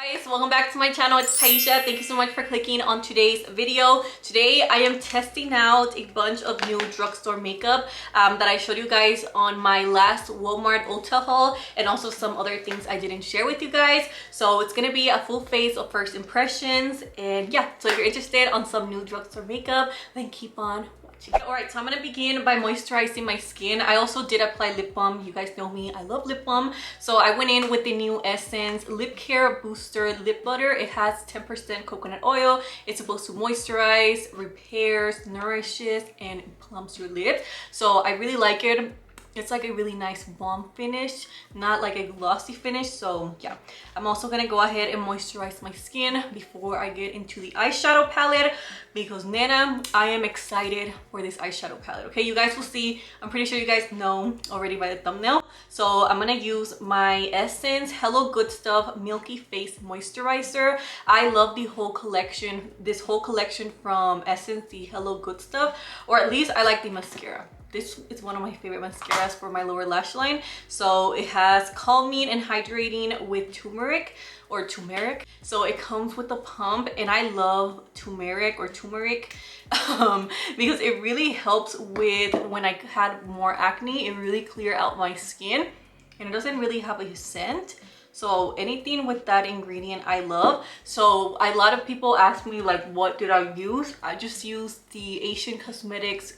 Guys, welcome back to my channel. It's Taisha. Thank you so much for clicking on today's video. Today I am testing out a bunch of new drugstore makeup that I showed you guys on my last Walmart Ulta haul, and also some other things I didn't share with you guys. So it's gonna be a full face of first impressions, and yeah, so if you're interested on some new drugstore makeup, then keep on watching. Alright, so I'm gonna begin by moisturizing my skin. I also did apply lip balm. You guys know me, I love lip balm. So I went in with the new Essence Lip Care Booster Lip Butter. It has 10% coconut oil. It's supposed to moisturize, repairs, nourishes, and plumps your lips. So I really like it. It's like a really nice balm finish, not like a glossy finish. So yeah, I'm also gonna go ahead and moisturize my skin before I get into the eyeshadow palette, because nena, I am excited for this eyeshadow palette. Okay, you guys will see. I'm pretty sure you guys know already by the thumbnail. So I'm gonna use my Essence Hello Good Stuff Milky Face Moisturizer. I love the whole collection, this whole collection from Essence, the Hello Good Stuff, or at least I like the mascara. This is one of my favorite mascaras for my lower lash line. So it has calming and hydrating with turmeric. So it comes with a pump, and I love turmeric because it really helps with when I had more acne. It really cleared out my skin, and it doesn't really have a scent. So anything with that ingredient I love. So a lot of people ask me like, what did I use? I just used the Asian Cosmetics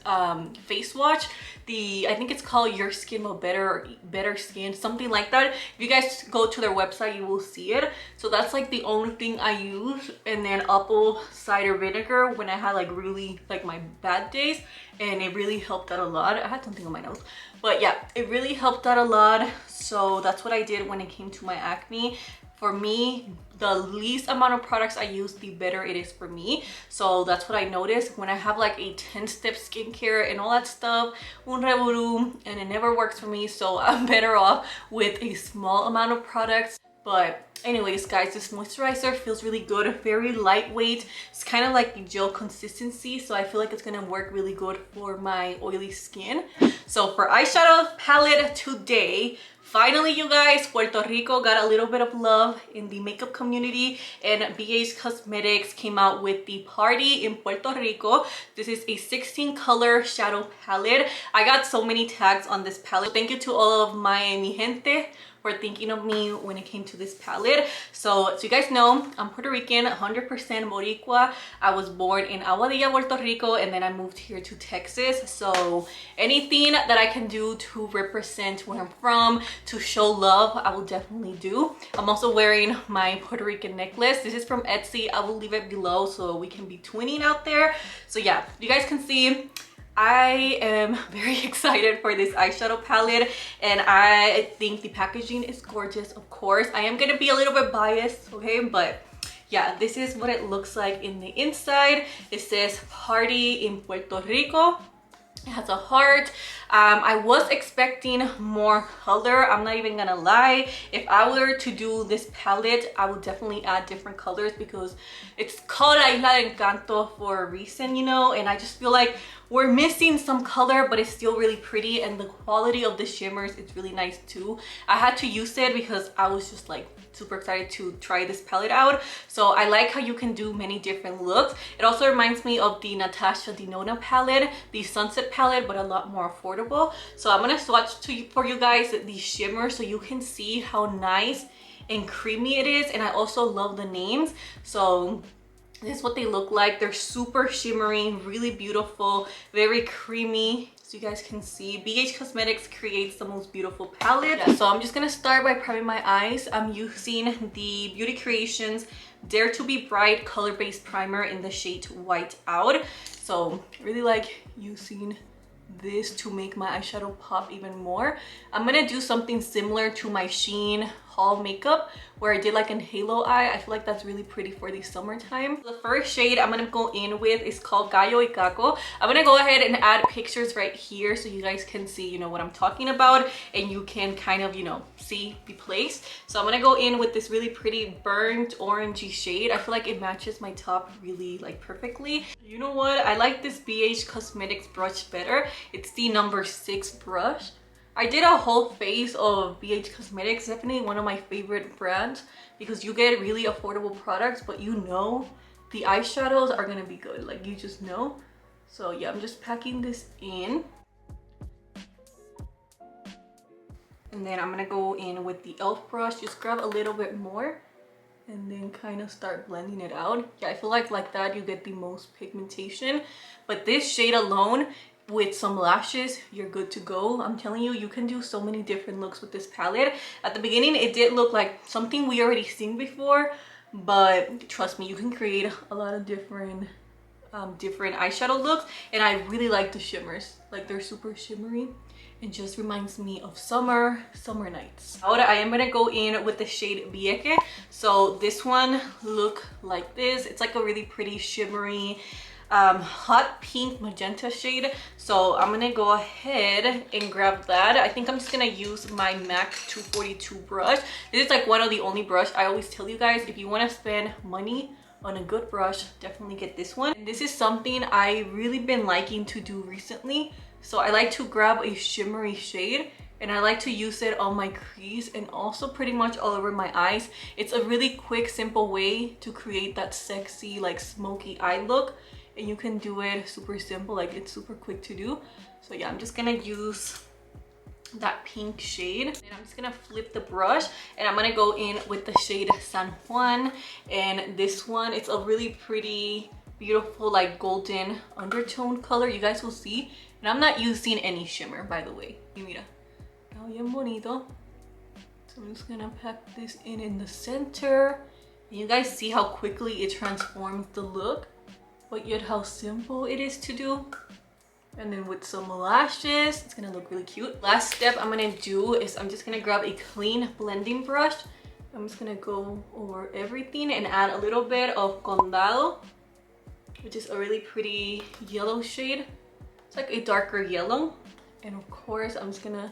face wash. I think it's called Your Skin Will Better Skin, something like that. If you guys go to their website, you will see it. So that's like the only thing I use. And then apple cider vinegar when I had like really like my bad days, and it really helped out a lot. I had something on my nose, but yeah, it really helped out a lot. So that's what I did when it came to my acne. For me, the least amount of products I use, the better it is for me. So that's what I noticed when I have like a 10-step skincare and all that stuff, un revolú, and it never works for me. So I'm better off with a small amount of products. But anyways, guys, this moisturizer feels really good, very lightweight. It's kind of like the gel consistency, so I feel like it's gonna work really good for my oily skin. So for eyeshadow palette today, finally, you guys, Puerto Rico got a little bit of love in the makeup community, and BH Cosmetics came out with the Party in Puerto Rico. This is a 16 color shadow palette. I got so many tags on this palette. Thank you to all of mi gente for thinking of me when it came to this palette. So you guys know, I'm Puerto Rican, 100% Boricua. I was born in Aguadilla, Puerto Rico, and then I moved here to Texas. So anything that I can do to represent where I'm from, to show love, I will definitely do. I'm also wearing my Puerto Rican necklace. This is from Etsy. I will leave it below so we can be twinning out there. So yeah, you guys can see I am very excited for this eyeshadow palette, and I think the packaging is gorgeous. Of course, I am gonna be a little bit biased, okay, but yeah, this is what it looks like in the inside. It says Party in Puerto Rico. It has a heart. I was expecting more color. I'm not even gonna lie. If I were to do this palette, I would definitely add different colors, because it's called Isla de Encanto for a reason, you know, and I just feel like we're missing some color, but it's still really pretty, and the quality of the shimmers is really nice too. I had to use it because I was just like super excited to try this palette out. So I like how you can do many different looks. It also reminds me of the Natasha Denona palette, the Sunset palette, but a lot more affordable. So I'm gonna swatch for you guys the shimmer so you can see how nice and creamy it is. And I also love the names. So this is what they look like. They're super shimmery, really beautiful, very creamy. So you guys can see, BH Cosmetics creates the most beautiful palette. Yeah, so I'm just gonna start by priming my eyes. I'm using the Beauty Creations Dare to Be Bright color-based primer in the shade White Out. So really like using this to make my eyeshadow pop even more. I'm gonna do something similar to my Shein haul makeup where I did like an halo eye. I feel like that's really pretty for the summertime. The first shade I'm gonna go in with is called Gallo y Caco. I'm gonna go ahead and add pictures right here so you guys can see, you know, what I'm talking about, and you can kind of, you know, see the place. So I'm gonna go in with this really pretty burnt orangey shade. I feel like it matches my top really like perfectly. You know what? I like this BH Cosmetics brush better. It's the number 6 brush. I did a whole face of BH Cosmetics, definitely one of my favorite brands because you get really affordable products, but you know the eyeshadows are gonna be good, like you just know. So yeah, I'm just packing this in. And then I'm gonna go in with the e.l.f. brush, just grab a little bit more and then kind of start blending it out. Yeah, I feel like that you get the most pigmentation, but this shade alone with some lashes, you're good to go. I'm telling you, you can do so many different looks with this palette. At the beginning, it did look like something we already seen before, but trust me, you can create a lot of different eyeshadow looks. And I really like the shimmers, like they're super shimmery. It just reminds me of summer nights. Now I am gonna go in with the shade Vieque. So this one look like this. It's like a really pretty shimmery hot pink magenta shade. So I'm gonna go ahead and grab that. I think I'm just gonna use my MAC 242 brush. This is like one of the only brush I always tell you guys, if you want to spend money on a good brush, definitely get this one. And this is something I really been liking to do recently. So I like to grab a shimmery shade and I like to use it on my crease and also pretty much all over my eyes. It's a really quick, simple way to create that sexy, like smoky eye look. And you can do it super simple, like it's super quick to do. So yeah, I'm just gonna use that pink shade and I'm just gonna flip the brush and I'm gonna go in with the shade San Juan. And this one, it's a really pretty, beautiful, like golden undertone color. You guys will see. And I'm not using any shimmer, by the way. Y mira, está bien bonito. So I'm just gonna pack this in the center. And you guys see how quickly it transforms the look, but yet how simple it is to do. And then with some lashes, it's gonna look really cute. Last step I'm gonna do is I'm just gonna grab a clean blending brush. I'm just gonna go over everything and add a little bit of Condado, which is a really pretty yellow shade. It's like a darker yellow. And of course, I'm just gonna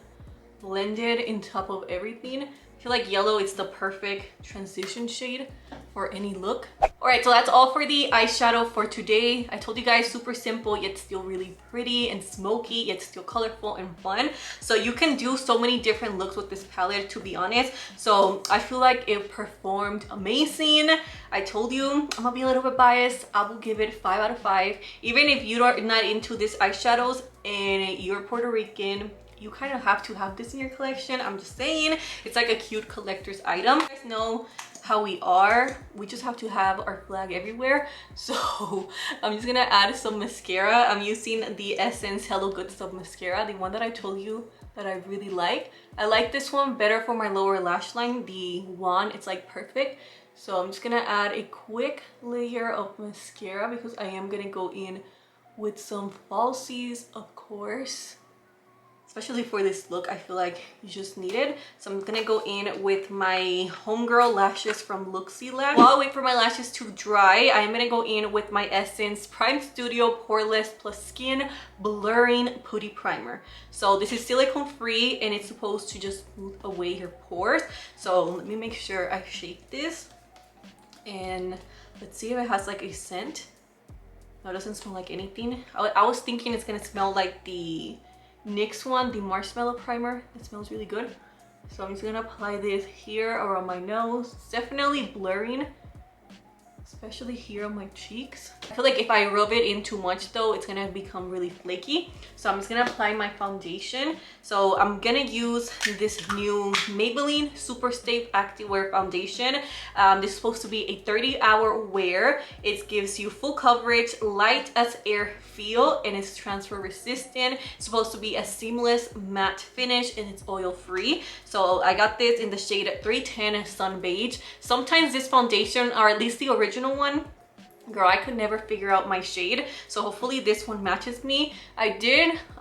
blend it in top of everything. I feel like yellow is the perfect transition shade for any look. All right, so that's all for the eyeshadow for today. I told you guys, super simple, yet still really pretty and smoky, yet still colorful and fun. So you can do so many different looks with this palette, to be honest. So I feel like it performed amazing. I told you, I'm gonna be a little bit biased. I will give it 5 out of 5. Even if you are not into these eyeshadows and you're Puerto Rican, you kind of have to have this in your collection. I'm just saying, it's like a cute collector's item. You guys know how we are, we just have to have our flag everywhere. So I'm just gonna add some mascara. I'm using the Essence Hello Good Stuff mascara, the one that I told you that I really like. I like this one better for my lower lash line. The one, it's like perfect. So I'm just gonna add a quick layer of mascara because I am gonna go in with some falsies, of course. Especially for this look, I feel like you just need it. So I'm gonna go in with my Homegirl lashes from Luxie Lash. While I wait for my lashes to dry, I'm gonna go in with my Essence Prime Studio Poreless Plus Skin Blurring Putty Primer. So this is silicone free and it's supposed to just smooth away your pores. So let me make sure I shake this and let's see if it has like a scent. No, it doesn't smell like anything. I was thinking it's gonna smell like the NYX one, the Marshmallow Primer. It smells really good. So I'm just gonna apply this here around my nose. It's definitely blurring, especially here on my cheeks. I feel like if I rub it in too much though, it's gonna become really flaky. So I'm just gonna apply my foundation. So I'm gonna use this new Maybelline Super Stay Activewear foundation. This is supposed to be a 30-hour wear. It gives you full coverage, light as air feel, and it's transfer resistant. It's supposed to be a seamless matte finish and it's oil free. So I got this in the shade 310 Sun Beige. Sometimes this foundation, or at least the original one, girl, I could never figure out my shade. So hopefully this one matches me. I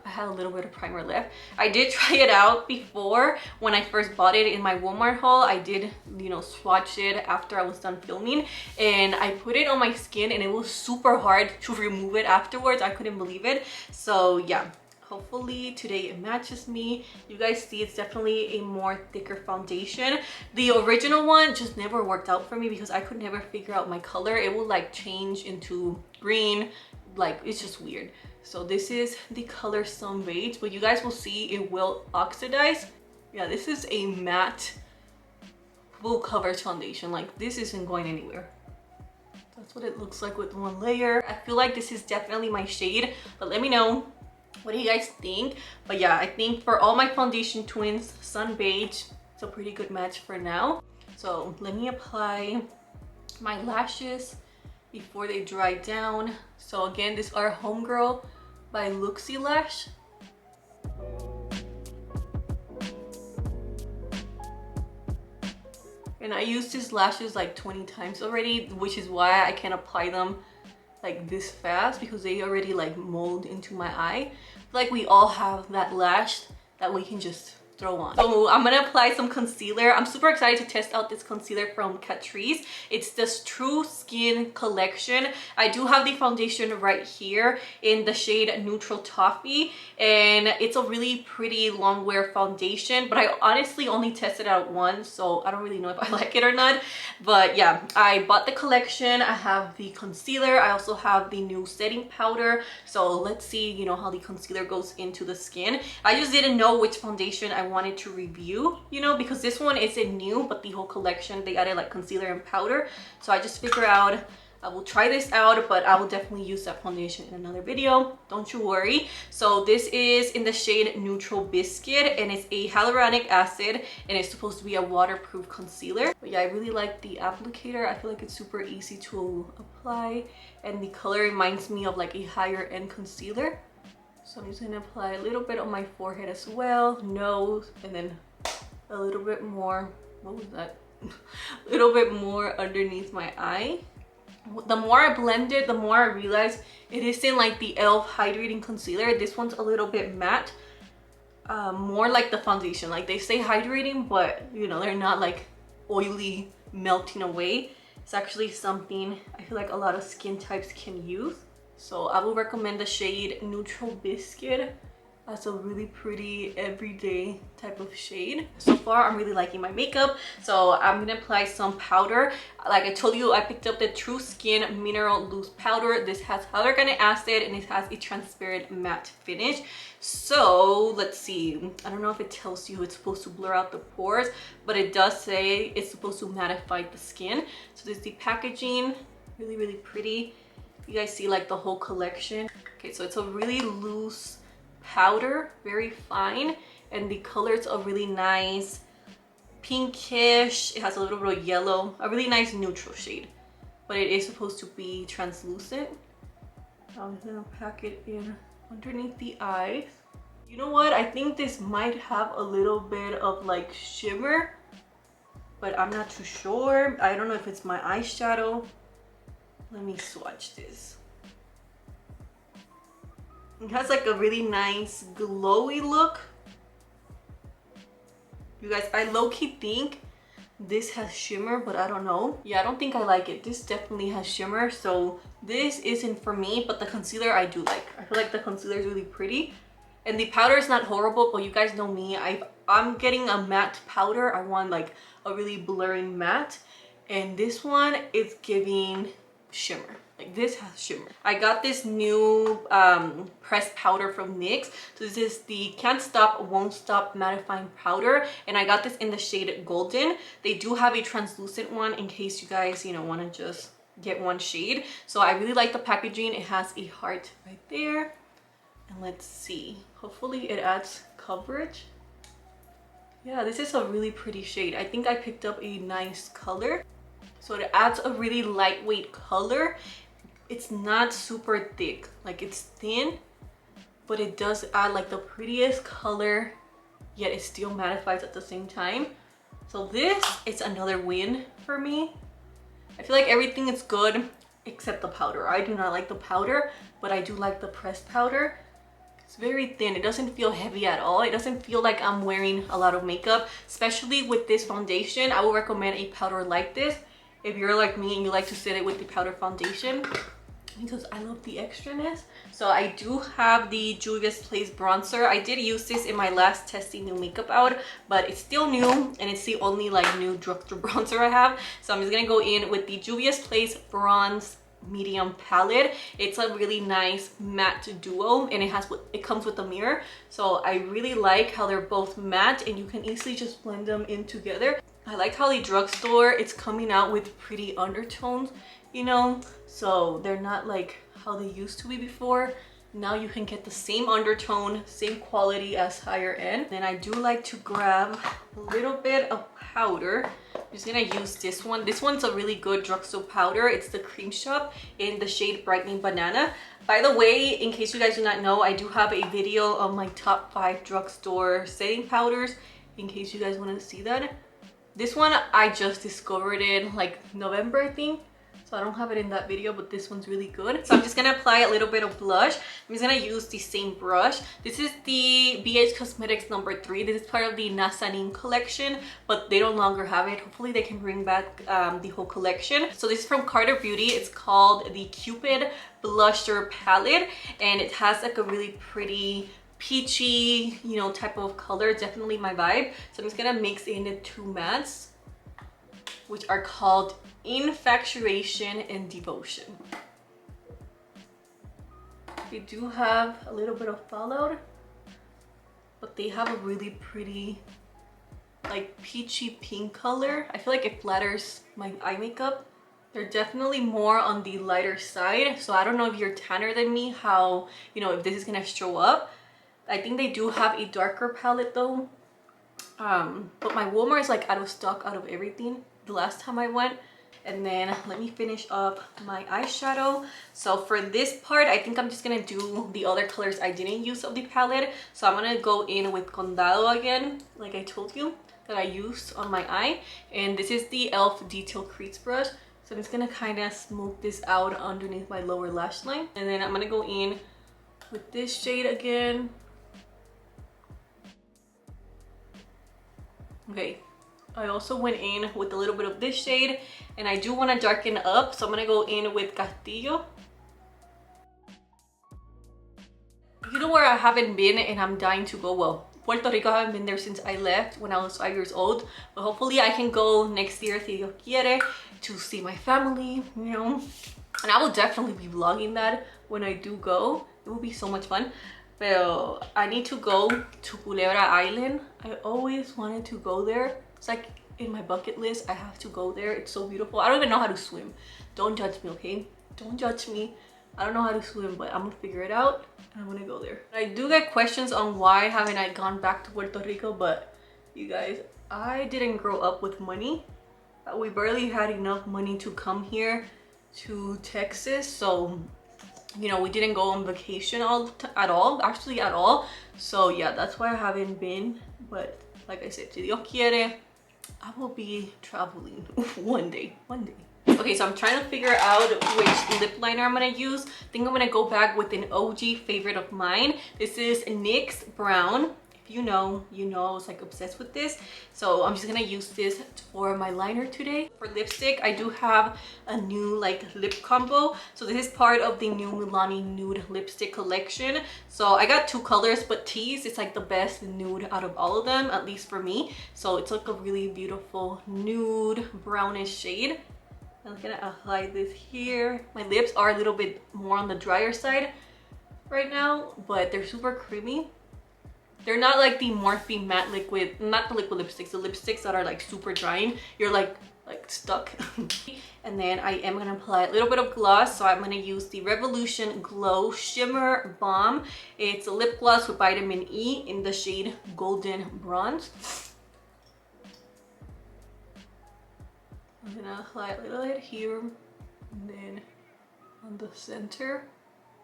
had a little bit of primer left. I did try it out before when I first bought it in my Walmart haul. I did, you know, swatch it after I was done filming and I put it on my skin and it was super hard to remove it afterwards. I couldn't believe it. So yeah, hopefully today it matches me. You guys see it's definitely a more thicker foundation. The original one just never worked out for me because I could never figure out my color. It will like change into green, like it's just weird. So this is the color Sun Beige, but you guys will see it will oxidize. Yeah, this is a matte full coverage foundation. Like this isn't going anywhere. That's what it looks like with one layer. I feel like this is definitely my shade, but let me know, what do you guys think? But yeah, I think for all my foundation twins, Sun Beige, it's a pretty good match for now. So let me apply my lashes before they dry down. So again, these are Homegirl by Luxie Lash. And I used these lashes like 20 times already, which is why I can't apply them like this fast, because they already like mold into my eye. Like we all have that lash that we can just throw on. So I'm gonna apply some concealer. I'm super excited to test out this concealer from Catrice. It's this True Skin collection. I do have the foundation right here in the shade Neutral Toffee, and it's a really pretty long wear foundation, but I honestly only tested out once, so I don't really know if I like it or not. But yeah, I bought the collection. I have the concealer. I also have the new setting powder. So let's see, you know, how the concealer goes into the skin. I just didn't know which foundation I wanted to review, you know, because this one isn't new, but the whole collection they added like concealer and powder. So I just figured out I will try this out, but I will definitely use that foundation in another video, don't you worry. So this is in the shade Neutral Biscuit, and it's a hyaluronic acid, and it's supposed to be a waterproof concealer. But yeah, I really like the applicator. I feel like it's super easy to apply, and the color reminds me of like a higher end concealer. So I'm just gonna apply a little bit on my forehead as well, nose, and then a little bit more, what was that? A little bit more underneath my eye. The more I blend it, the more I realize it isn't like the e.l.f. hydrating concealer. This one's a little bit matte, more like the foundation. Like they say hydrating, but you know, they're not like oily melting away. It's actually something I feel like a lot of skin types can use. So I will recommend the shade Neutral Biscuit. That's a really pretty everyday type of shade. So far, I'm really liking my makeup. So I'm gonna apply some powder. Like I told you, I picked up the True Skin Mineral Loose Powder. This has hyaluronic acid and it has a transparent matte finish. So let's see. I don't know if it tells you it's supposed to blur out the pores, but it does say it's supposed to mattify the skin. So this is the packaging. Really, really pretty. You guys see like the whole collection. Okay, so it's a really loose powder, very fine, and the colors are really nice pinkish. It has a little bit of yellow, a really nice neutral shade, but it is supposed to be translucent. I'm gonna pack it in underneath the eyes. You know what, I think this might have a little bit of like shimmer, but I'm not too sure. I don't know if it's my eyeshadow. Let me swatch this. It has like a really nice glowy look. You guys, I low-key think this has shimmer, but I don't know. Yeah, I don't think I like it. This definitely has shimmer, so this isn't for me, but the concealer I do like. I feel like the concealer is really pretty. And the powder is not horrible, but you guys know me. I'm getting a matte powder. I want like a really blurry matte. And this one is giving shimmer. Like this has shimmer. I got this new pressed powder from NYX. So this is the Can't Stop Won't Stop mattifying powder, and I got this in the shade Golden. They do have a translucent one in case you guys, you know, want to just get one shade. So I really like the packaging. It has a heart right there, and let's see, hopefully it adds coverage. Yeah, this is a really pretty shade. I think I picked up a nice color. So it adds a really lightweight color. It's not super thick, like it's thin, but it does add like the prettiest color, yet it still mattifies at the same time. So this is another win for me. I feel like everything is good except the powder. I do not like the powder, but I do like the pressed powder. It's very thin. It doesn't feel heavy at all. It doesn't feel like I'm wearing a lot of makeup, especially with this foundation. I will recommend a powder like this if you're like me and you like to set it with the powder foundation, because I love the extraness. So I do have the Juvia's Place bronzer. I did use this in my last testing new makeup out, but it's still new and it's the only like new drugstore bronzer I have. So I'm just gonna go in with the Juvia's Place bronze medium palette. It's a really nice matte duo, and it comes with a mirror. So I really like how they're both matte and you can easily just blend them in together. I like how the drugstore, it's coming out with pretty undertones, you know, so they're not like how they used to be before. Now you can get the same undertone, same quality as higher end. Then I do like to grab a little bit of powder. I'm just gonna use this one. This one's a really good drugstore powder. It's the Cream Shop in the shade Brightening Banana. By the way, in case you guys do not know, I do have a video of my top 5 drugstore setting powders, in case you guys want to see that. This one, I just discovered it like November, I think. So I don't have it in that video, but this one's really good. So I'm just gonna apply a little bit of blush. I'm just gonna use the same brush. This is the BH Cosmetics number 3. This is part of the Nazanin collection, but they no longer have it. Hopefully they can bring back the whole collection. So this is from Carter Beauty. It's called the Cupid Blusher Palette, and it has like a really pretty peachy, you know, type of color. Definitely my vibe. So I'm just gonna mix in the 2 mattes, which are called Infatuation and Devotion. They do have a little bit of fallout, but they have a really pretty like peachy pink color. I feel like it flatters my eye makeup. They're definitely more on the lighter side, so I don't know if you're tanner than me, how, you know, if this is gonna show up. I think they do have a darker palette though, but my Walmart is like out of stock out of everything the last time I went. And then let me finish up my eyeshadow. So for this part, I think I'm just gonna do the other colors I didn't use of the palette. So I'm gonna go in with Condado again, like I told you, that I used on my eye. And this is the e.l.f. Detail Crease Brush. So I'm just gonna kind of smooth this out underneath my lower lash line. And then I'm gonna go in with this shade again. Okay. I also went in with a little bit of this shade, and I do want to darken up, so I'm gonna go in with Castillo. You know where I haven't been and I'm dying to go? Well, Puerto Rico, I haven't been there since I left when I was 5 years old, but hopefully I can go next year, si Dios quiere, to see my family, you know. And I will definitely be vlogging that when I do go. It will be so much fun. But I need to go to Culebra Island. I always wanted to go there. It's like in my bucket list. I have to go there. It's so beautiful. I don't even know how to swim. Don't judge me, okay? Don't judge me. I don't know how to swim, but I'm gonna figure it out and I'm gonna go there. I do get questions on why haven't I gone back to Puerto Rico, but you guys, I didn't grow up with money. We barely had enough money to come here to Texas, so you know, we didn't go on vacation at all. So yeah, that's why I haven't been. But like I said, si Dios quiere, I will be traveling one day. Okay, so I'm trying to figure out which lip liner I'm gonna use. I think I'm gonna go back with an OG favorite of mine. This is NYX Brown. If you know, you know, I was like obsessed with this. So I'm just gonna use this for my liner today. For lipstick, I do have a new like lip combo. So this is part of the new Milani nude lipstick collection. So I got 2 colors, but Tease is like the best nude out of all of them, at least for me. So it's like a really beautiful nude brownish shade. I'm gonna apply this here. My lips are a little bit more on the drier side right now, but they're super creamy. They're not like the Morphe matte liquid, not the liquid lipsticks, the lipsticks that are like super drying. You're like stuck. And then I am gonna apply a little bit of gloss. So I'm gonna use the Revolution Glow Shimmer Balm. It's a lip gloss with vitamin E in the shade Golden Bronze. I'm gonna apply a little bit here and then on the center.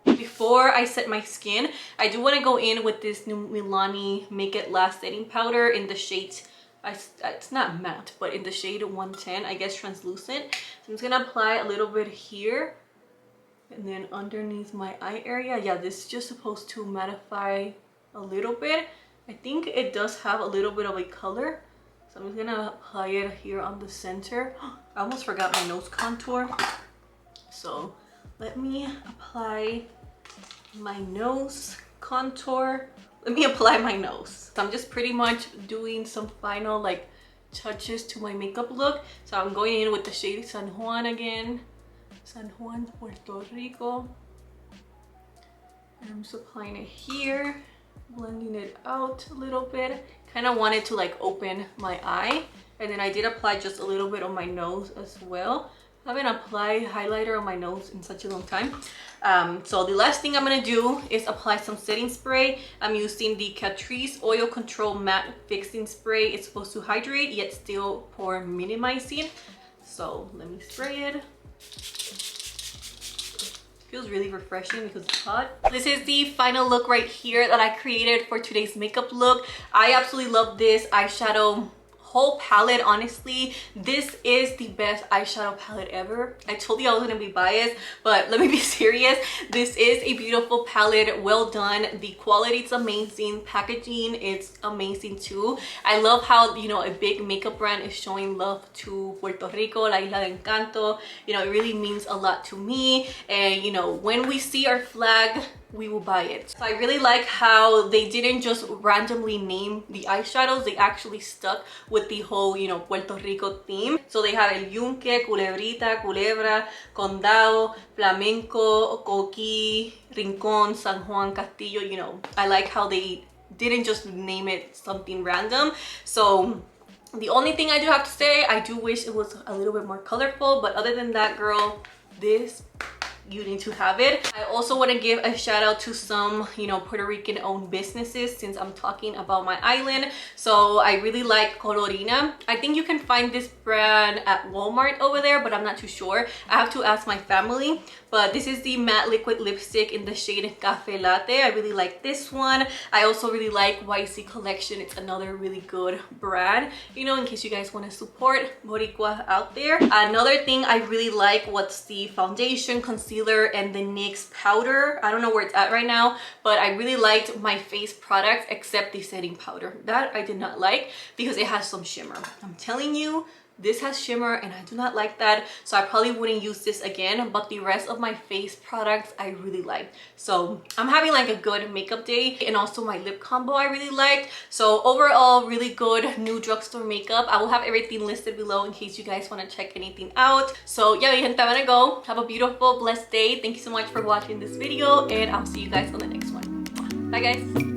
Before I set my skin, I do want to go in with this new Milani Make It Last setting powder in the shade, it's not matte, but in the shade 110, I guess translucent. So I'm just gonna apply a little bit here and then underneath my eye area. Yeah, this is just supposed to mattify a little bit. I think it does have a little bit of a color. So I'm just gonna apply it here on the center. I almost forgot my nose contour. So let me apply my nose contour. Let me apply my nose. So I'm just pretty much doing some final like touches to my makeup look. So I'm going in with the shade San Juan again. San Juan, Puerto Rico. And I'm just applying it here, blending it out a little bit. Kind of wanted to like open my eye. And then I did apply just a little bit on my nose as well. I haven't applied highlighter on my nose in such a long time. So the last thing I'm gonna do is apply some setting spray. I'm using the Catrice Oil Control Matte Fixing Spray. It's supposed to hydrate yet still pore minimizing. So let me spray it. Feels really refreshing because it's hot. This is the final look right here that I created for today's makeup look. I absolutely love this eyeshadow whole palette. Honestly, this is the best eyeshadow palette ever. I told you I was gonna be biased, but let me be serious. This is a beautiful palette, well done. The quality is amazing, packaging is amazing too. I love how, you know, a big makeup brand is showing love to Puerto Rico, La Isla de Encanto. You know, it really means a lot to me, and you know, when we see our flag, we will buy it. So I really like how they didn't just randomly name the eyeshadows. They actually stuck with the whole, you know, Puerto Rico theme. So they have El Yunque, Culebrita, Culebra, Condado, Flamenco, Coqui, Rincon, San Juan, Castillo. You know, I like how they didn't just name it something random. So the only thing I do have to say, I do wish it was a little bit more colorful, but other than that, girl, this, you need to have it. I also want to give a shout out to some, you know, Puerto Rican owned businesses since I'm talking about my island. So I really like Colorina. I think you can find this brand at Walmart over there, but I'm not too sure. I have to ask my family. But this is the matte liquid lipstick in the shade Cafe Latte. I really like this one. I also really like YC Collection. It's another really good brand, you know, in case you guys want to support Boricua out there. Another thing I really like was the foundation, concealer, and the NYX powder. I don't know where it's at right now, but I really liked my face products except the setting powder. That I did not like because it has some shimmer. I'm telling you, this has shimmer and I do not like that, so I probably wouldn't use this again. But the rest of my face products I really like. So I'm having like a good makeup day, and also my lip combo I really liked. So overall, really good new drugstore makeup. I will have everything listed below in case you guys want to check anything out. So yeah, mi gente, I'm gonna go. Have a beautiful, blessed day. Thank you so much for watching this video, and I'll see you guys on the next one. Bye guys.